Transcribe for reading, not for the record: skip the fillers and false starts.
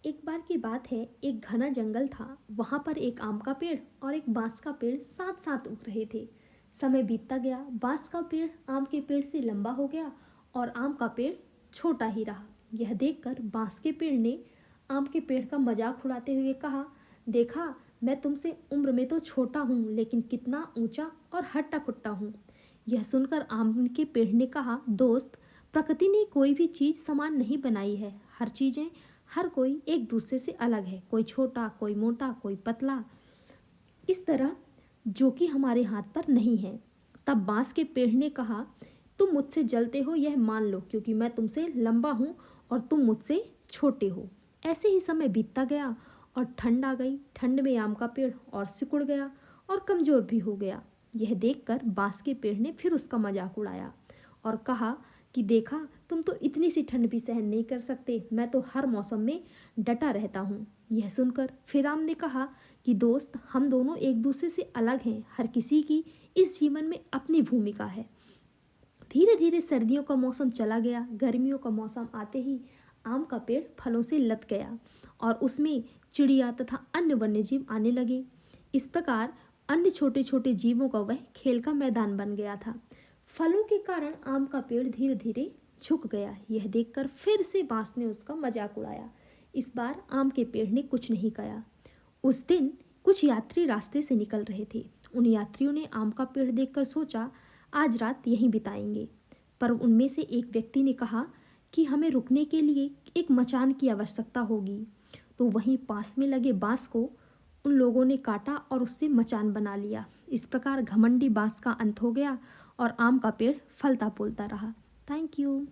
एक बार की बात है, एक घना जंगल था। वहां पर एक आम का पेड़ और एक बांस का पेड़ साथ साथ उग रहे थे। समय बीतता गया, बांस का पेड़ आम के पेड़ से लंबा हो गया और आम का पेड़ छोटा ही रहा। यह देखकर बांस के पेड़ ने आम के पेड़ का मजाक उड़ाते हुए कहा, देखा, मैं तुमसे उम्र में तो छोटा हूँ, लेकिन कितना ऊंचा और हट्टा कट्टा हूँ। यह सुनकर आम के पेड़ ने कहा, दोस्त, प्रकृति ने कोई भी चीज़ समान नहीं बनाई है। हर कोई एक दूसरे से अलग है, कोई छोटा, कोई मोटा, कोई पतला, इस तरह, जो कि हमारे हाथ पर नहीं है। तब बांस के पेड़ ने कहा, तुम मुझसे जलते हो यह मान लो, क्योंकि मैं तुमसे लंबा हूँ और तुम मुझसे छोटे हो। ऐसे ही समय बीतता गया और ठंड आ गई। ठंड में आम का पेड़ और सिकुड़ गया और कमज़ोर भी हो गया। यह देखकर बांस के पेड़ ने फिर उसका मजाक उड़ाया और कहा कि देखा, तुम तो इतनी सी ठंड भी सहन नहीं कर सकते, मैं तो हर मौसम में डटा रहता हूँ। यह सुनकर फिर आम ने कहा कि दोस्त, हम दोनों एक दूसरे से अलग हैं, हर किसी की इस जीवन में अपनी भूमिका है। धीरे धीरे सर्दियों का मौसम चला गया। गर्मियों का मौसम आते ही आम का पेड़ फलों से लद गया और उसमें चिड़िया तथा अन्य वन्यजीव आने लगे। इस प्रकार अन्य छोटे छोटे जीवों का वह खेल का मैदान बन गया था। फलों के कारण आम का पेड़ धीरे धीरे झुक गया। यह देखकर फिर से बांस ने उसका मजाक उड़ाया। इस बार आम के पेड़ ने कुछ नहीं कहा। उस दिन कुछ यात्री रास्ते से निकल रहे थे। उन यात्रियों ने आम का पेड़ देखकर सोचा, आज रात यहीं बिताएंगे। पर उनमें से एक व्यक्ति ने कहा कि हमें रुकने के लिए एक मचान की आवश्यकता होगी। तो वहीं पास में लगे बांस को उन लोगों ने काटा और उससे मचान बना लिया। इस प्रकार घमंडी बांस का अंत हो गया और आम का पेड़ फलता फूलता रहा। Thank you.